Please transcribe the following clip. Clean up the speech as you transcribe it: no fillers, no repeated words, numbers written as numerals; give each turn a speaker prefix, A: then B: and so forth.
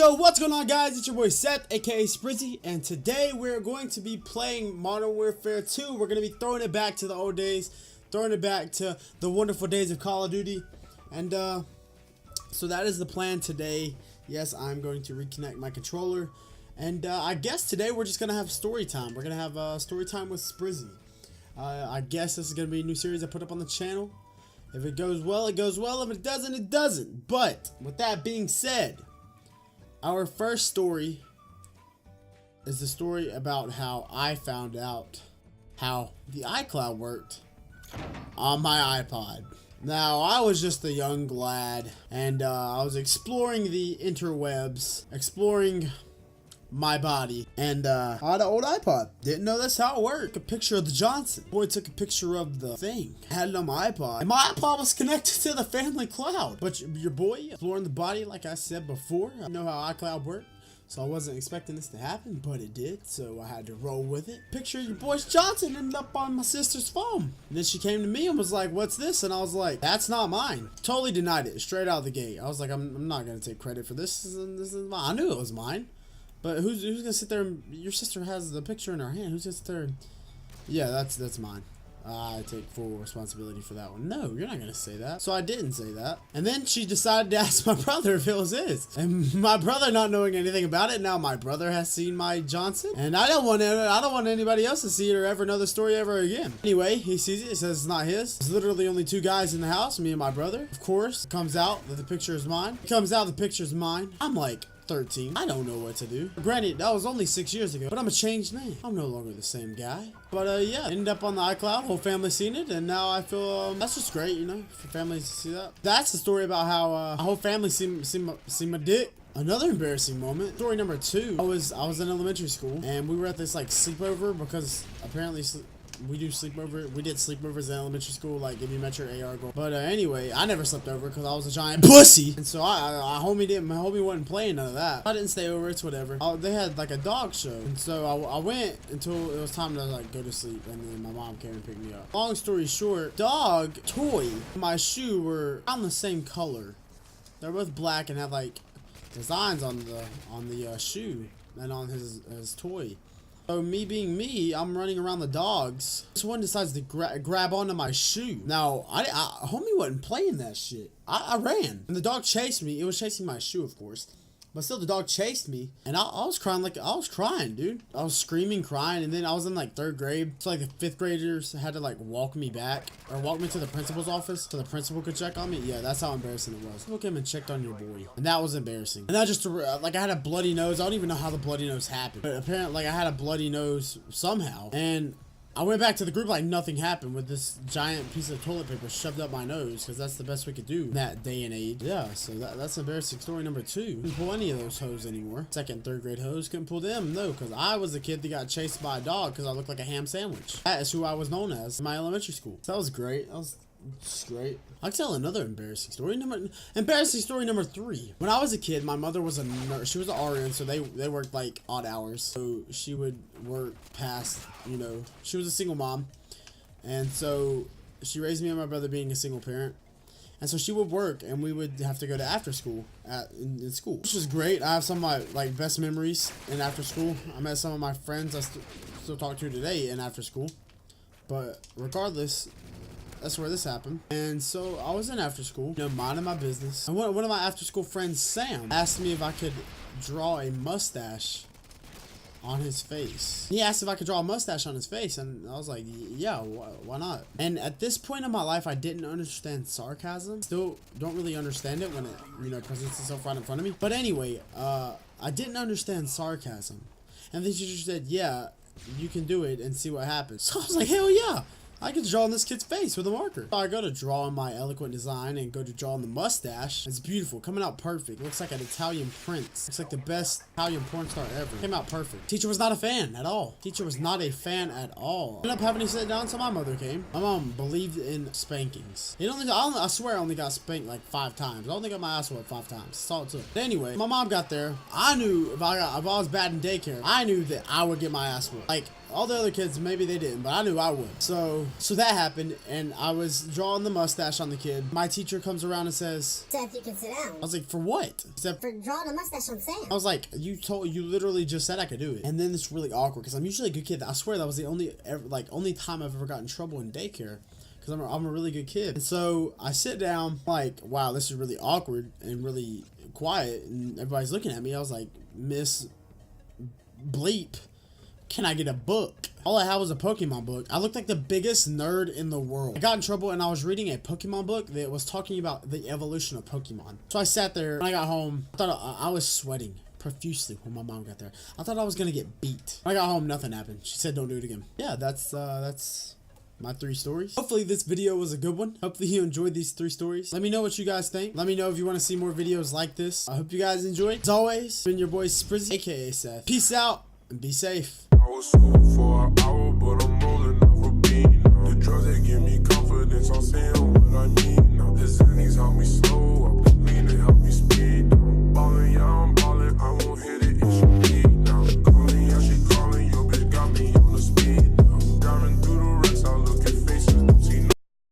A: Yo, what's going on, guys? It's your boy Seth, aka Sprizzy, and today we're going to be playing Modern Warfare 2. We're going to be throwing it back to the old days, throwing it back to the wonderful days of Call of Duty. And so that is the plan today. Yes, I'm going to reconnect my controller, and I guess today we're just going to have story time. We're going to have story time with Sprizzy. I guess this is going to be a new series I put up on the channel. If it goes well, it goes well. If it doesn't, it doesn't. But with that being said, our first story is the story about how I found out how the iCloud worked on my iPod. Now, I was just a young lad, and I was exploring the interwebs, exploring my body, and I had an old iPod. Didn't know that's how it worked. A picture of the Johnson. Boy took a picture of the thing, had it on my iPod, and my iPod was connected to the family cloud. But your boy exploring the body, like I said before, I know how iCloud worked, so I wasn't expecting this to happen, but it did, so I had to roll with it. Picture of your boy's Johnson ended up on my sister's phone. And then she came to me and was like, "What's this?" And I was like, "That's not mine." Totally denied it straight out the gate. I was like, I'm not gonna take credit for this. This is mine. I knew it was mine. But who's gonna sit there and, your sister has the picture in her hand, who's gonna sit there and, yeah, that's mine. I take full responsibility for that one. No, you're not gonna say that. So I didn't say that. And then she decided to ask my brother if it was his. And my brother, not knowing anything about it, now my brother has seen my Johnson. And I don't want anybody else to see it or ever know the story ever again. Anyway, he sees it, he says it's not his. There's literally only two guys in the house, me and my brother. Of course, it comes out that the picture is mine. It comes out the picture's mine. I'm like 13. I don't know what to do. Granted, that was only 6 years ago, but I'm a changed man. I'm no longer the same guy. But yeah, ended up on the iCloud. Whole family seen it, and now I feel that's just great, you know, for families to see that. That's the story about how a whole family see my dick. Another embarrassing moment. Story number 2. I was in elementary school, and we were at this like sleepover because apparently we did sleepovers in elementary school, like if you met your AR goal. But anyway, I never slept over because I was a giant pussy, and so my homie wasn't playing none of that. I didn't stay over. It's whatever. They had like a dog show, and so I went until it was time to like go to sleep, and then my mom came and picked me up. Long story short, dog toy, my shoe were on the same color. They're both black and have like designs on the shoe and on his toy. So me being me, I'm running around the dogs. This one decides to grab onto my shoe. Now, homie wasn't playing that shit. I ran, and the dog chased me. It was chasing my shoe, of course. But still, the dog chased me, and I was crying, dude. I was screaming, crying, and then I was in like 3rd grade. So like the 5th graders had to like walk me back, or walk me to the principal's office so the principal could check on me. Yeah, that's how embarrassing it was. People came and checked on your boy, and that was embarrassing. And that just like I had a bloody nose. I don't even know how the bloody nose happened, but apparently like I had a bloody nose somehow, and I went back to the group like nothing happened with this giant piece of toilet paper shoved up my nose because that's the best we could do in that day and age. Yeah, so that's embarrassing story number 2. Couldn't pull any of those hoes anymore. 2nd, 3rd grade hoes, couldn't pull them. No, because I was a kid that got chased by a dog because I looked like a ham sandwich. That is who I was known as in my elementary school. So that was great. That was just great. I'll tell another embarrassing story. Embarrassing story number 3. When I was a kid, my mother was a nurse. She was an RN, so they worked like odd hours. So she would work past, you know, she was a single mom, and so she raised me and my brother being a single parent. And so she would work, and we would have to go to after school in school, which was great. I have some of my like best memories in after school. I met some of my friends I still talk to today in after school. But regardless, that's where this happened. And so I was in after school, you know, minding my business. And one of my after school friends, Sam, asked me if I could draw a mustache on his face. He asked if I could draw a mustache on his face, and I was like, yeah, why not? And at this point in my life, I didn't understand sarcasm. Still don't really understand it when it, you know, presents itself right in front of me. But anyway, I didn't understand sarcasm. And the teacher said, yeah, you can do it and see what happens. So I was like, hell yeah, I can draw on this kid's face with a marker. So I go to draw on my eloquent design and go to draw on the mustache. It's beautiful, coming out perfect. Looks like an Italian prince. Looks like the best Italian porn star ever. Came out perfect. Teacher was not a fan at all. Teacher was not a fan at all. Ended up having to sit down until my mother came. My mom believed in spankings. I swear I only got spanked like 5 times. I only got my ass whooped 5 times. That's all it took. But anyway, my mom got there. I knew if I was bad in daycare, I knew that I would get my ass whooped. Like All the other kids, maybe they didn't, but I knew I would. So that happened, and I was drawing the mustache on the kid. My teacher comes around and says,
B: Seth, you can sit down.
A: I was like, for what? He said,
B: For drawing a mustache on Sam.
A: I was like, you literally just said I could do it. And then it's really awkward because I'm usually a good kid. I swear that was the only time I've ever gotten in trouble in daycare. Because I'm a really good kid. And so I sit down, like, wow, this is really awkward and really quiet. And everybody's looking at me. I was like, Miss Bleep, can I get a book? All I had was a Pokemon book. I looked like the biggest nerd in the world. I got in trouble and I was reading a Pokemon book that was talking about the evolution of Pokemon. So I sat there. When I got home, I thought I was sweating profusely when my mom got there. I thought I was gonna get beat. When I got home, nothing happened. She said don't do it again. Yeah, that's my 3 stories. Hopefully this video was a good one. Hopefully you enjoyed these 3 stories. Let me know what you guys think. Let me know if you want to see more videos like this. I hope you guys enjoyed. As always, been your boy Sprizzy, aka Seth. Peace out and be safe.
C: I was for an hour, but I'm